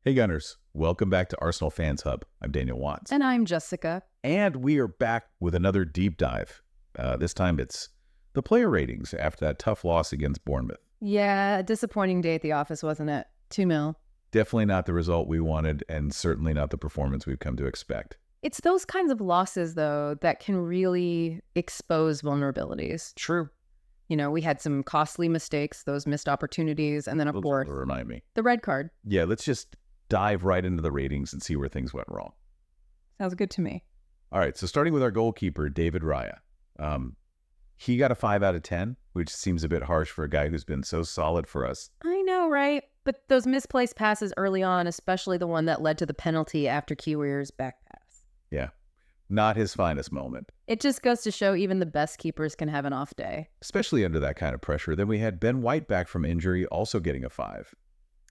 Hey Gunners, welcome back to Arsenal Fans Hub. I'm Daniel Watts. And I'm Jessica. And we are back with another deep dive. This time it's the player ratings after that tough loss against Bournemouth. Yeah, a disappointing day at the office, wasn't it? 2-0. Definitely not the result we wanted, and certainly not the performance we've come to expect. It's those kinds of losses, though, that can really expose vulnerabilities. True. You know, we had some costly mistakes, those missed opportunities, and then, of course, remind me. The red card. Yeah, let's just dive right into the ratings and see where things went wrong. Sounds good to me. All right, so starting with our goalkeeper, David Raya. He got a 5 out of 10, which seems a bit harsh for a guy who's been so solid for us. I know, right? But those misplaced passes early on, especially the one that led to the penalty after Kiwior's back pass. Yeah, not his finest moment. It just goes to show even the best keepers can have an off day. Especially under that kind of pressure. Then we had Ben White back from injury, also getting a 5.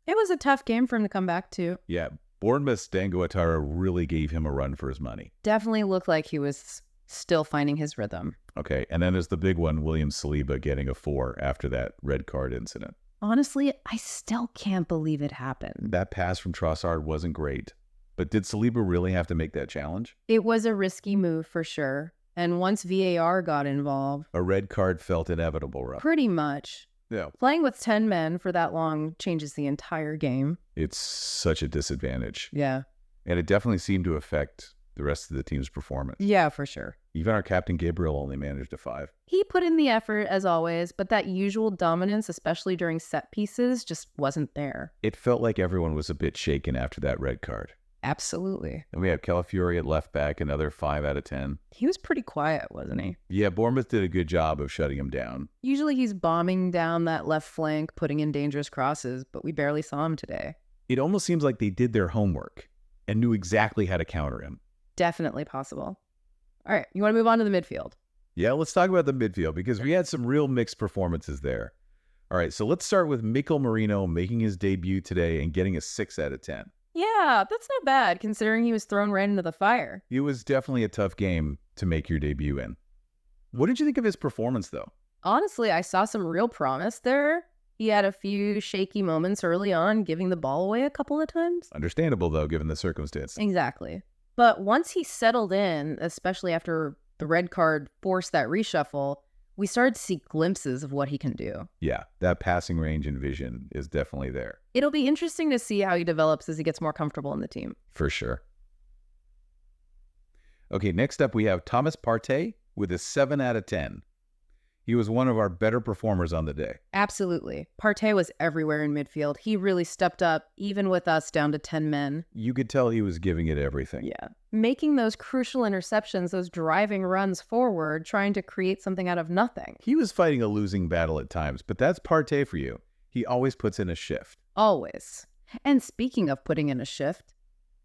It was a tough game for him to come back to. Yeah, Bournemouth's Dango Ouattara really gave him a run for his money. Definitely looked like he was still finding his rhythm. Okay, and then there's the big one, William Saliba getting a 4 after that red card incident. Honestly, I still can't believe it happened. That pass from Trossard wasn't great. But did Saliba really have to make that challenge? It was a risky move for sure. And once VAR got involved... A red card felt inevitable, Ruff. Pretty much. Yeah. Playing with 10 men for that long changes the entire game. It's such a disadvantage. Yeah. And it definitely seemed to affect the rest of the team's performance. Yeah, for sure. Even our captain Gabriel only managed a 5. He put in the effort as always, but that usual dominance, especially during set pieces, just wasn't there. It felt like everyone was a bit shaken after that red card. Absolutely. And we have Calafiori at left back, another 5 out of 10. He was pretty quiet, wasn't he? Yeah, Bournemouth did a good job of shutting him down. Usually he's bombing down that left flank, putting in dangerous crosses, but we barely saw him today. It almost seems like they did their homework and knew exactly how to counter him. Definitely possible. All right, you want to move on to the midfield? Yeah, let's talk about the midfield because we had some real mixed performances there. All right, so let's start with Mikel Merino making his debut today and getting a 6 out of 10. Yeah, that's not bad considering he was thrown right into the fire. It was definitely a tough game to make your debut in. What did you think of his performance, though? Honestly, I saw some real promise there. He had a few shaky moments early on, giving the ball away a couple of times. Understandable, though, given the circumstance. Exactly. But once he settled in, especially after the red card forced that reshuffle, we started to see glimpses of what he can do. Yeah, that passing range and vision is definitely there. It'll be interesting to see how he develops as he gets more comfortable in the team. For sure. Okay, next up we have Thomas Partey with a 7 out of 10. He was one of our better performers on the day. Absolutely. Partey was everywhere in midfield. He really stepped up, even with us down to 10 men. You could tell he was giving it everything. Yeah. Making those crucial interceptions, those driving runs forward, trying to create something out of nothing. He was fighting a losing battle at times, but that's Partey for you. He always puts in a shift. Always. And speaking of putting in a shift,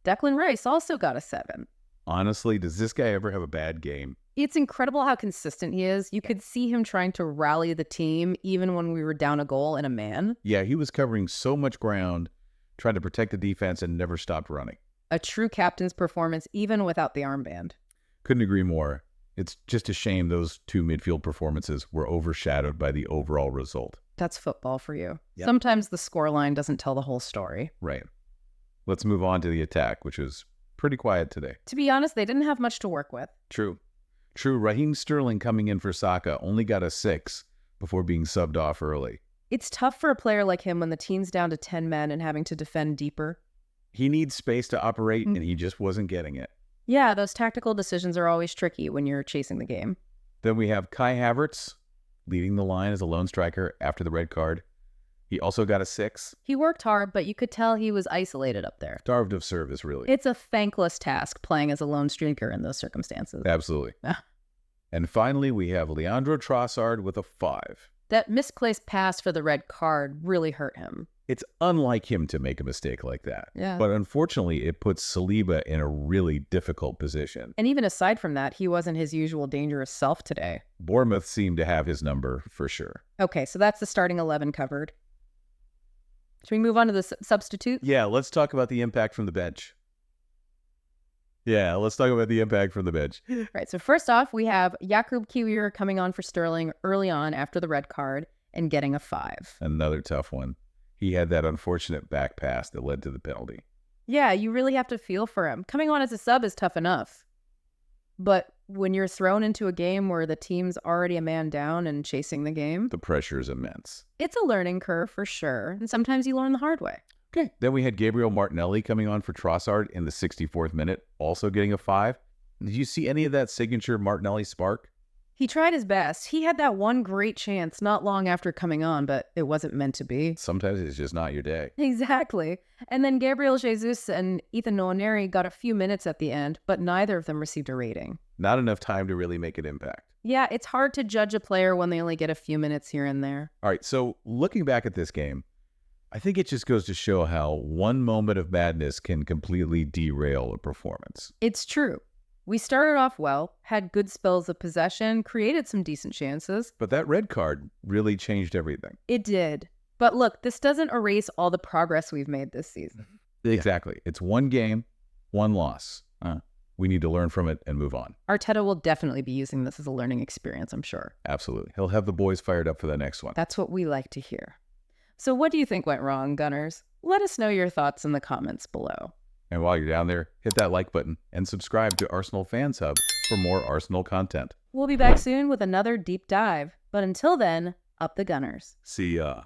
Declan Rice also got a 7. Honestly, does this guy ever have a bad game? It's incredible how consistent he is. You could see him trying to rally the team even when we were down a goal and a man. Yeah, he was covering so much ground, trying to protect the defense and never stopped running. A true captain's performance even without the armband. Couldn't agree more. It's just a shame those two midfield performances were overshadowed by the overall result. That's football for you. Yep. Sometimes the scoreline doesn't tell the whole story. Right. Let's move on to the attack, which was pretty quiet today. To be honest, they didn't have much to work with. True. Raheem Sterling coming in for Saka only got a 6 before being subbed off early. It's tough for a player like him when the team's down to 10 men and having to defend deeper. He needs space to operate, and he just wasn't getting it. Yeah, those tactical decisions are always tricky when you're chasing the game. Then we have Kai Havertz leading the line as a lone striker after the red card. He also got a 6. He worked hard, but you could tell he was isolated up there. Starved of service, really. It's a thankless task playing as a lone striker in those circumstances. Absolutely. And finally, we have Leandro Trossard with a 5. That misplaced pass for the red card really hurt him. It's unlike him to make a mistake like that. Yeah. But unfortunately, it puts Saliba in a really difficult position. And even aside from that, he wasn't his usual dangerous self today. Bournemouth seemed to have his number for sure. Okay, so that's the starting 11 covered. Should we move on to the substitutes? Yeah, let's talk about the impact from the bench. Right, so first off, we have Jakub Kiwior coming on for Sterling early on after the red card and getting a 5. Another tough one. He had that unfortunate back pass that led to the penalty. Yeah, you really have to feel for him. Coming on as a sub is tough enough. But when you're thrown into a game where the team's already a man down and chasing the game, The pressure is immense. it's a learning curve for sure. And sometimes you learn the hard way. Okay. Then we had Gabriel Martinelli coming on for Trossard in the 64th minute, also getting a 5. Did you see any of that signature Martinelli spark? He tried his best. He had that one great chance not long after coming on, but it wasn't meant to be. Sometimes it's just not your day. Exactly. And then Gabriel Jesus and Ethan Nwaneri got a few minutes at the end, but neither of them received a rating. Not enough time to really make an impact. Yeah, it's hard to judge a player when they only get a few minutes here and there. All right, so looking back at this game, I think it just goes to show how one moment of madness can completely derail a performance. It's true. We started off well, had good spells of possession, created some decent chances. But that red card really changed everything. It did. But look, this doesn't erase all the progress we've made this season. Exactly. It's one game, one loss. We need to learn from it and move on. Arteta will definitely be using this as a learning experience, I'm sure. Absolutely. He'll have the boys fired up for the next one. That's what we like to hear. So what do you think went wrong, Gunners? Let us know your thoughts in the comments below. And while you're down there, hit that like button and subscribe to Arsenal Fans Hub for more Arsenal content. We'll be back soon with another deep dive. But until then, up the Gunners. See ya.